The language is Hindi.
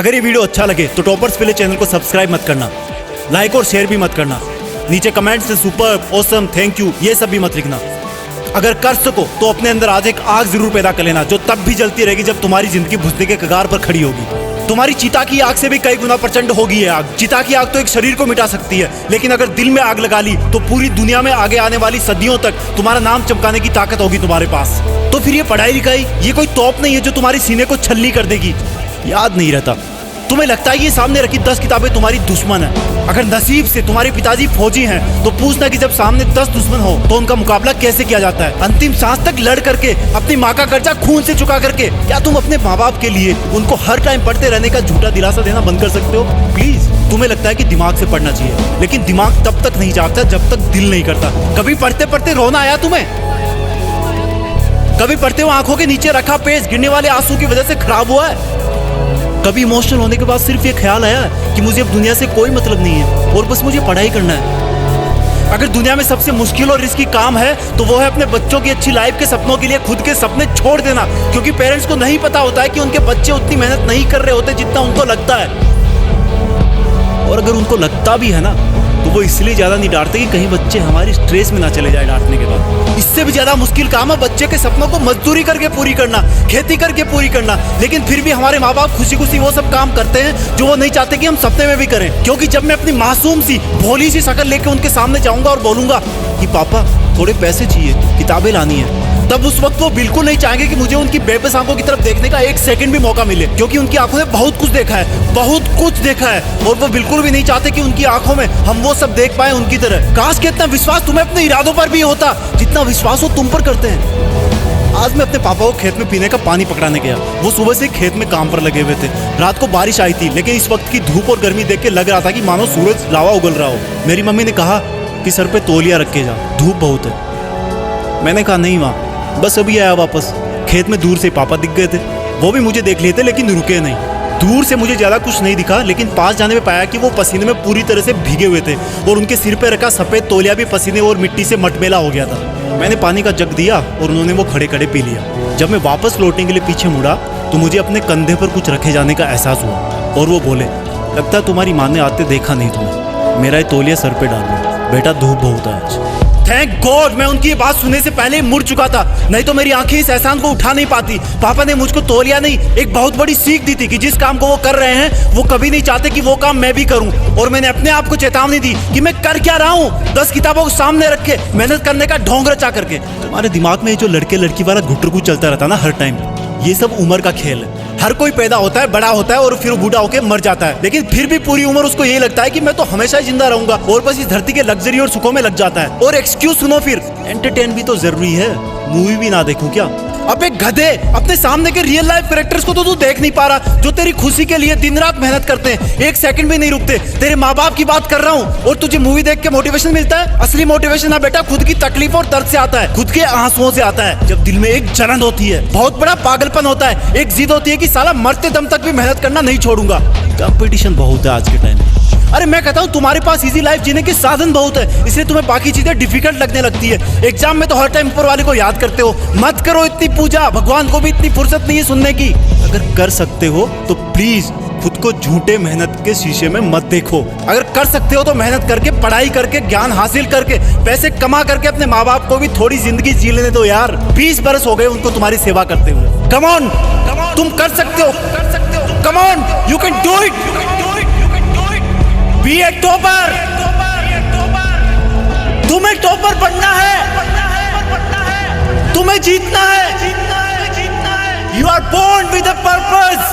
अगर ये वीडियो अच्छा लगे तो टॉपर्स के लिए चैनल को सब्सक्राइब मत करना, लाइक और शेयर भी मत करना, नीचे कमेंट्स से सुपर, ऑसम, थैंक यू ये सब भी मत लिखना। अगर कर सको तो अपने अंदर आज एक आग जरूर पैदा कर लेना, जो तब भी जलती रहेगी जब तुम्हारी जिंदगी बुझने के कगार पर खड़ी होगी। तुम्हारी चिता की आग से भी कई गुना प्रचंड होगी ये आग। चिता की आग तो एक शरीर को मिटा सकती है, लेकिन अगर दिल में आग लगा ली तो पूरी दुनिया में आगे आने वाली सदियों तक तुम्हारा नाम चमकाने की ताकत होगी तुम्हारे पास। तो फिर ये पढ़ाई लिखाई ये कोई तोप नहीं है जो तुम्हारी सीने को छल्ली कर देगी। याद नहीं रहता, तुम्हें लगता है ये सामने रखी 10 किताबें तुम्हारी दुश्मन है। अगर नसीब से तुम्हारे पिताजी फौजी हैं तो पूछना कि जब सामने 10 दुश्मन हो तो उनका मुकाबला कैसे किया जाता है। अंतिम सांस तक लड़ करके, अपनी माँ का कर्जा खून से चुका करके, क्या तुम अपने माँ बाप के लिए उनको हर टाइम पढ़ते रहने का झूठा दिलासा देना बंद कर सकते हो? प्लीज। तुम्हें लगता है कि दिमाग से पढ़ना चाहिए, लेकिन दिमाग तब तक नहीं जागता जब तक दिल नहीं करता। कभी पढ़ते पढ़ते रोना आया तुम्हें? कभी पढ़ते हुए आंखों के नीचे रखा पेज गिरने वाले आंसू की वजह से खराब हुआ है? कभी इमोशनल होने के बाद सिर्फ ये ख्याल आया कि मुझे अब दुनिया से कोई मतलब नहीं है और बस मुझे पढ़ाई करना है? अगर दुनिया में सबसे मुश्किल और रिस्की काम है तो वो है अपने बच्चों की अच्छी लाइफ के सपनों के लिए खुद के सपने छोड़ देना, क्योंकि पेरेंट्स को नहीं पता होता है कि उनके बच्चे उतनी मेहनत नहीं कर रहे होते जितना उनको लगता है। और अगर उनको लगता भी है ना तो वो इसलिए ज्यादा नहीं डांटते कि कहीं बच्चे हमारी स्ट्रेस में ना चले जाए डांटने के बाद। इससे भी ज्यादा मुश्किल काम है बच्चे के सपनों को मजदूरी करके पूरी करना, खेती करके पूरी करना, लेकिन फिर भी हमारे माँ बाप खुशी खुशी वो सब काम करते हैं जो वो नहीं चाहते कि हम सपने में भी करें। क्योंकि जब मैं अपनी मासूम सी भोली सी शक्ल लेके उनके सामने जाऊंगा और बोलूंगा कि पापा थोड़े पैसे चाहिए, किताबें लानी है, तब उस वक्त वो बिल्कुल नहीं चाहेंगे कि मुझे उनकी बेबस आंखों की तरफ देखने का एक सेकंड भी मौका मिले, क्योंकि उनकी आंखों ने बहुत कुछ देखा है, बहुत कुछ देखा है, और वो बिल्कुल भी नहीं चाहते कि उनकी आंखों में हम वो सब देख पाए उनकी तरह। काश कि इतना विश्वास तुम्हें अपने इरादों पर भी होता जितना विश्वास वो तुम पर करते हैं। आज मैं अपने पापा को खेत में पीने का पानी पकड़ाने गया। वो सुबह से खेत में काम पर लगे हुए थे। रात को बारिश आई थी, लेकिन इस वक्त की धूप और गर्मी देख के लग रहा था कि मानो सूरज लावा उगल रहा हो। मेरी मम्मी ने कहा कि सर पे तौलिया रख के जा, धूप बहुत है। मैंने कहा नहीं माँ, बस अभी आया वापस। खेत में दूर से पापा दिख गए थे, वो भी मुझे देख लिए थे लेकिन रुके नहीं। दूर से मुझे ज्यादा कुछ नहीं दिखा, लेकिन पास जाने में पाया कि वो पसीने में पूरी तरह से भीगे हुए थे और उनके सिर पे रखा सफेद तौलिया भी पसीने और मिट्टी से मटमेला हो गया था। मैंने पानी का जग दिया और उन्होंने वो खड़े खड़े पी लिया। जब मैं वापस लौटने के लिए पीछे मुड़ा तो मुझे अपने कंधे पर कुछ रखे जाने का एहसास हुआ और वो बोले, लगता है तुम्हारी माँ ने आते देखा नहीं तुम्हें, मेरा ये तौलिया सर पे डाल लो, बेटा धूप बहुत है आज। थैंक गॉड मैं उनकी बात सुनने से पहले ही मुड़ चुका था, नहीं तो मेरी आंखें इस एहसान को उठा नहीं पाती। पापा ने मुझको तौलिया नहीं, एक बहुत बड़ी सीख दी थी कि जिस काम को वो कर रहे हैं वो कभी नहीं चाहते कि वो काम मैं भी करूं। और मैंने अपने आप को चेतावनी दी कि मैं कर क्या रहा हूं, 10 किताबों को सामने रख के मेहनत करने का ढोंग रचा करके। तुम्हारे दिमाग में जो लड़के लड़की वाला घुटरगु चलता रहता ना हर टाइम, ये सब उम्र का खेल है। हर कोई पैदा होता है, बड़ा होता है और फिर बूढ़ा होकर मर जाता है, लेकिन फिर भी पूरी उम्र उसको ये लगता है कि मैं तो हमेशा ही जिंदा रहूंगा और बस इस धरती के लग्जरी और सुखों में लग जाता है। और एक्सक्यूज सुनो, फिर एंटरटेन भी तो जरूरी है, मूवी भी ना देखूं क्या? अब एक गधे, अपने सामने के रियल लाइफ कैरेक्टर्स को तो तू देख नहीं पा रहा जो तेरी खुशी के लिए दिन रात मेहनत करते हैं, एक सेकंड भी नहीं रुकते। तेरे माँ बाप की बात कर रहा हूँ और तुझे मूवी देख के मोटिवेशन मिलता है? असली मोटिवेशन ना बेटा खुद की तकलीफ और दर्द से आता है, खुद के आंसुओं से आता है। जब दिल में एक जलन होती है, बहुत बड़ा पागलपन होता है, एक जिद होती है कि साला मरते दम तक भी मेहनत करना नहीं छोड़ूंगा। कंपटीशन बहुत है आज के टाइम में। अरे मैं कहता हूँ तुम्हारे पास इजी लाइफ जीने के साधन बहुत है, इसलिए तुम्हें बाकी चीजें डिफिकल्ट लगने लगती है। एग्जाम में तो हर टाइम ऊपर वाले को याद करते हो। मत करो इतनी पूजा, भगवान को भी इतनी फुर्सत नहीं है सुनने की। अगर कर सकते हो तो प्लीज खुद को झूठे मेहनत के शीशे में मत देखो। अगर कर सकते हो तो मेहनत करके, पढ़ाई करके, ज्ञान हासिल करके, पैसे कमा करके अपने माँ बाप को भी थोड़ी जिंदगी जी लेने दो यार। 20 बरस हो गए उनको तुम्हारी सेवा करते हुए। कम ऑन, तुम कर सकते हो, come on, you can do it. Be a topper, तुम्हें टॉपर बनना है, तुम्हें जीतना है। You are born with a purpose.